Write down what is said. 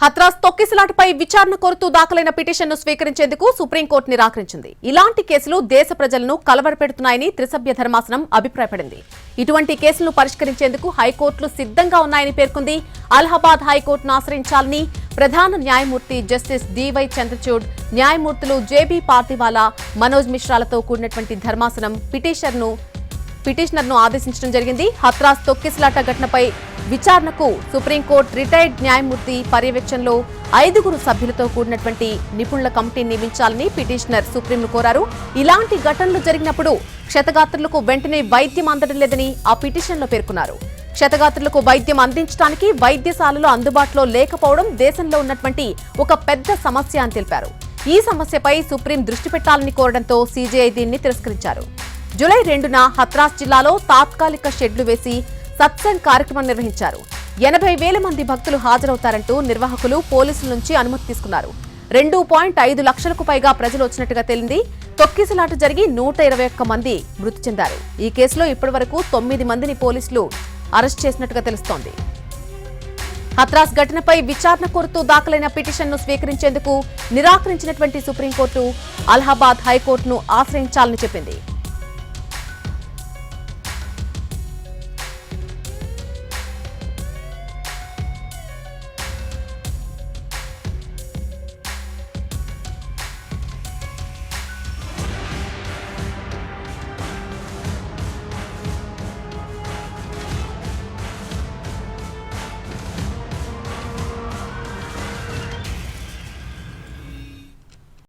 హత్రాస్ తొక్కిసలాటపై విచారణ కోరుతూ దాఖలైన పిటిషన్ను స్వీకరించేందుకు సుప్రీంకోర్టు నిరాకరించింది. ఇలాంటి కేసులు దేశ ప్రజలను కలవరపెడుతున్నాయని త్రిసభ్య ధర్మాసనం అభిప్రాయపడింది. ఇటువంటి కేసులను పరిష్కరించేందుకు హైకోర్టులు సిద్ధంగా ఉన్నాయని పేర్కొంది. అలహాబాద్ హైకోర్టును ఆశ్రయించాలని ప్రధాన న్యాయమూర్తి జస్టిస్ డివై చంద్రచూడ్, న్యాయమూర్తులు జేబీ పార్తివాలా, మనోజ్ మిశ్రాలతో కూడినటువంటి ధర్మాసనం పిటిషనర్ను ఆదేశించడం జరిగింది. హత్రాస్ తొక్కిసలాట ఘటనపై విచారణకు సుప్రీంకోర్టు రిటైర్డ్ న్యాయమూర్తి పర్యవేక్షణలో 5 సభ్యులతో కూడినటువంటి నిపుణుల కమిటీని నియమించాలని పిటిషనర్ సుప్రీంను కోరారు. ఇలాంటి ఘటనలు జరిగినప్పుడు క్షతగాత్రులకు వెంటనే వైద్యం అందడం లేదని ఆ పిటిషన్లో పేర్కొన్నారు. క్షతగాత్రులకు వైద్యం అందించడానికి వైద్యశాలలు అందుబాటులో లేకపోవడం దేశంలో ఉన్నటువంటి ఒక పెద్ద సమస్య అని తెలిపారు. ఈ సమస్యపై సుప్రీం దృష్టి పెట్టాలని కోరడంతో సీజేఐ దీన్ని తిరస్కరించారు. జూలై 2న హత్రాస్ జిల్లాలో తాత్కాలిక షెడ్లు వేసి సత్సంగ్ కార్యక్రమం నిర్వహించారు. 80,000 మంది భక్తులు హాజరవుతారంటూ నిర్వాహకులు పోలీసుల నుంచి అనుమతి తీసుకున్నారు. 2.5 లక్షలకు పైగా ప్రజలు వచ్చినట్టుగా తేలింది. తొక్కిసలాట జరిగి 121 మంది మృతి చెందారు. ఈ కేసులో ఇప్పటివరకు 9 మందిని పోలీసులు అరెస్ట్ చేసినట్టుగా తెలుస్తోంది. హత్రాస్ ఘటనపై విచారణ కోరుతూ దాఖలైన పిటిషన్ను స్వీకరించేందుకు నిరాకరించినటువంటి సుప్రీంకోర్టు అలహాబాద్ హైకోర్టును ఆశ్రయించాలని చెప్పింది.